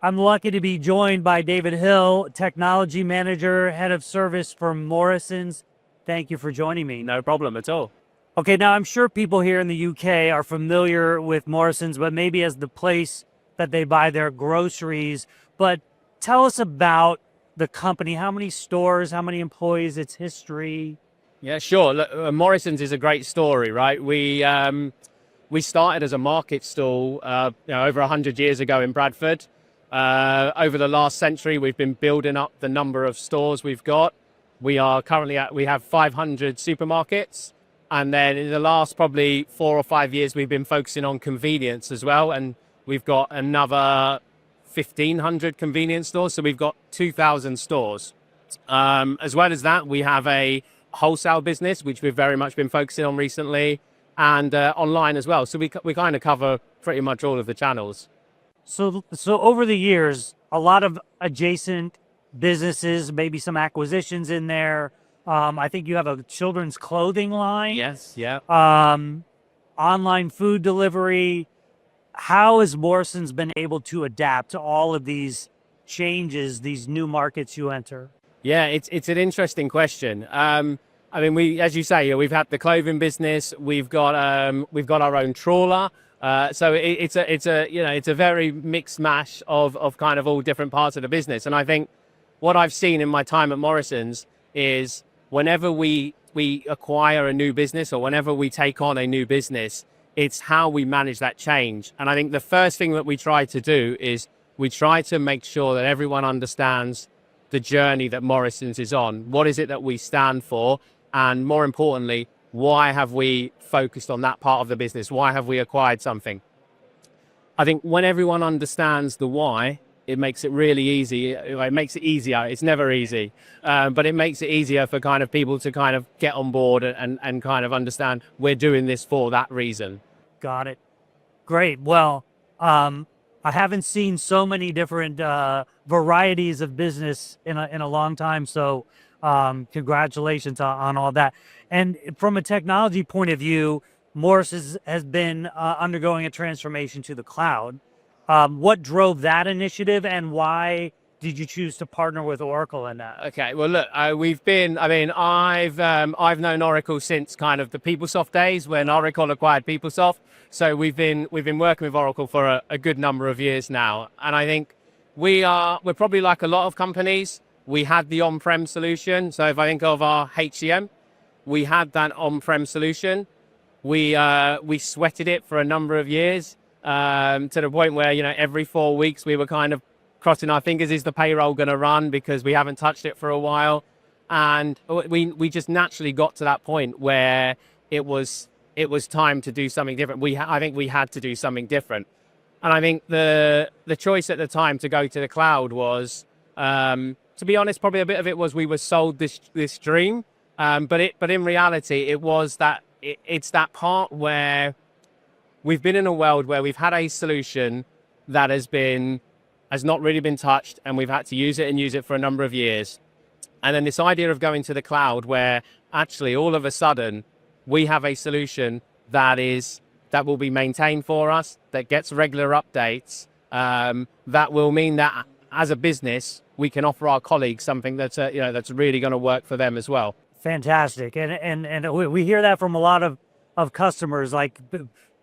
I'm lucky to be joined by David Hill, Technology Manager, Head of Service for Morrisons. Thank you for joining me. No problem at all. Okay, now I'm sure people here in the UK are familiar with Morrisons, but maybe as the place that they buy their groceries. But tell us about the company. How many stores, how many employees, its history? Yeah, sure. Look, Morrisons is a great story, right? We started as a market stall, over 100 years ago in Bradford. Over the last century, we've been building up the number of stores we've got. We have 500 supermarkets. And then in the last probably 4 or 5 years, we've been focusing on convenience as well. And we've got another 1,500 convenience stores. So we've got 2,000 stores. As well as that, we have a wholesale business, which we've very much been focusing on recently, and online as well. So we kind of cover pretty much all of the channels. So over the years, a lot of adjacent businesses, maybe some acquisitions in there. I think you have a children's clothing line. Yes, yeah. Online food delivery. How has Morrisons been able to adapt to all of these changes, these new markets you enter? Yeah, it's an interesting question. I mean, as you say, we've had the clothing business. We've got our own trawler. So it's a very mixed mash of kind of all different parts of the business. And I think what I've seen in my time at Morrisons is whenever we acquire a new business or whenever we take on a new business, it's how we manage that change. And I think the first thing that we try to do is we try to make sure that everyone understands the journey that Morrisons is on. What is it that we stand for? And more importantly, why have we focused on that part of the business? Why have we acquired something? I think when everyone understands the why, it makes it really easy. It makes it easier. It's never easy, but it makes it easier for kind of people to kind of get on board and kind of understand we're doing this for that reason. Got it. Great. Well, I haven't seen so many different varieties of business in a long time. So congratulations on all that. And from a technology point of view, Morris has been undergoing a transformation to the cloud. What drove that initiative, and why did you choose to partner with Oracle in that? Okay, well, look, I've known Oracle since kind of the PeopleSoft days when Oracle acquired PeopleSoft. So we've been working with Oracle for a good number of years now, and I think we're probably like a lot of companies. We had the on-prem solution. So if I think of our HCM, we had that on-prem solution. We sweated it for a number of years. To the point where, every 4 weeks we were kind of crossing our fingers, is the payroll going to run, because we haven't touched it for a while. And we just naturally got to that point where it was time to do something different. I think we had to do something different. And I think the choice at the time to go to the cloud was, to be honest, probably a bit of it was we were sold this dream. But in reality, it was that it's that part where we've been in a world where we've had a solution that has not really been touched, and we've had to use it for a number of years. And then this idea of going to the cloud, where actually all of a sudden we have a solution that will be maintained for us, that gets regular updates, that will mean that as a business we can offer our colleagues something that's really going to work for them as well. Fantastic, and we hear that from a lot of customers, like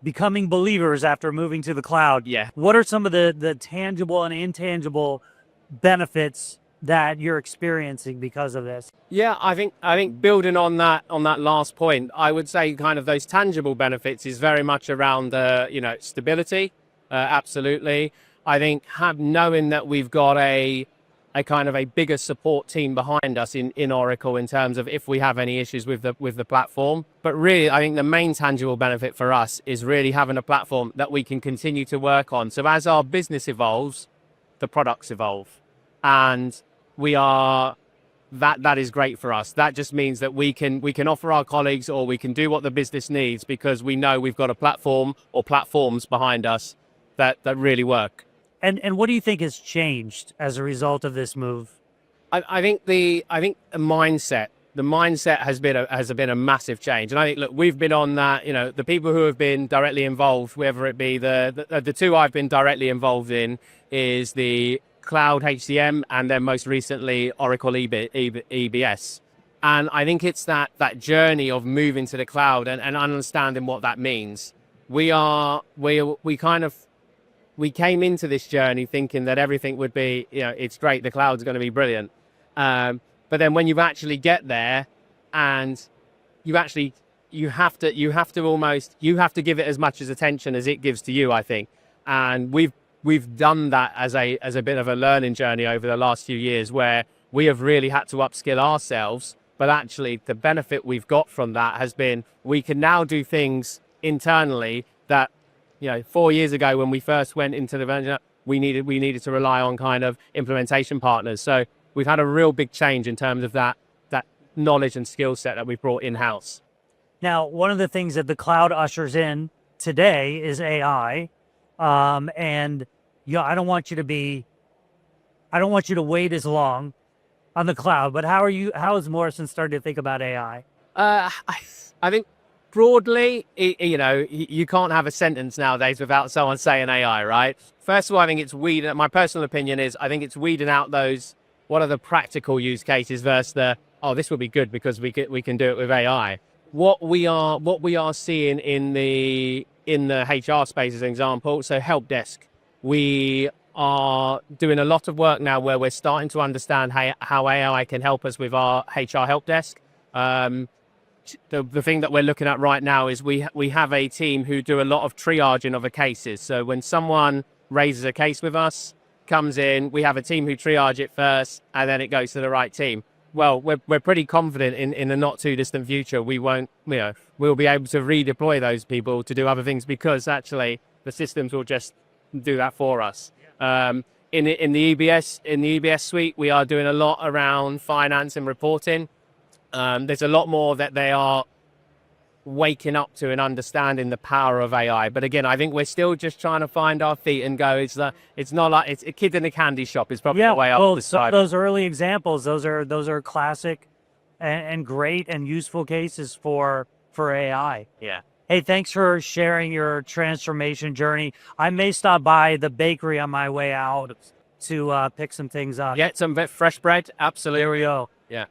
becoming believers after moving to the cloud. Yeah. What are some of the tangible and intangible benefits that you're experiencing because of this? Yeah, I think building on that last point, I would say kind of those tangible benefits is very much around stability. Absolutely. I think knowing that we've got a kind of a bigger support team behind us in Oracle in terms of if we have any issues with the platform. But really, I think the main tangible benefit for us is really having a platform that we can continue to work on. So as our business evolves, the products evolve, and that is great for us. That just means that we can offer our colleagues, or we can do what the business needs, because we know we've got a platform or platforms behind us that really work. And what do you think has changed as a result of this move? I think the mindset the mindset has been a massive change. And I think, look, we've been on that, the people who have been directly involved, whether it be the two I've been directly involved in is the Cloud HCM and then most recently Oracle EBS. And I think it's that journey of moving to the cloud and understanding what that means. We came into this journey thinking that everything would be, it's great, the cloud's going to be brilliant. But then when you actually get there and you have to give it as much as attention as it gives to you, I think. And we've done that as a bit of a learning journey over the last few years where we have really had to upskill ourselves. But actually the benefit we've got from that has been we can now do things internally that, 4 years ago when we first went into the venture, we needed to rely on kind of implementation partners. So we've had a real big change in terms of that knowledge and skill set that we brought in-house. Now, one of the things that the cloud ushers in today is AI. And I don't want you to wait as long on the cloud, but how is Morrison starting to think about AI? I think broadly, you can't have a sentence nowadays without someone saying AI, right? First of all, I think my personal opinion is, I think it's weeding out those, what are the practical use cases versus this will be good because we can do it with AI. What we are seeing in the HR space as an example, so help desk. We are doing a lot of work now where we're starting to understand how AI can help us with our HR help desk. The thing that we're looking at right now is we have a team who do a lot of triaging of the cases. So when someone raises a case with us, comes in, we have a team who triage it first, and then it goes to the right team. Well, we're pretty confident in the not too distant future we'll be able to redeploy those people to do other things because actually the systems will just do that for us. In the EBS suite, we are doing a lot around finance and reporting. There's a lot more that they are waking up to and understanding the power of AI. But again, I think we're still just trying to find our feet and go. It's not like it's a kid in a candy shop. Is probably the way up. So those early examples, those are classic and great and useful cases for AI. Yeah. Hey, thanks for sharing your transformation journey. I may stop by the bakery on my way out to pick some things up. Yeah, some fresh bread. Absolutely. There we go. Yeah.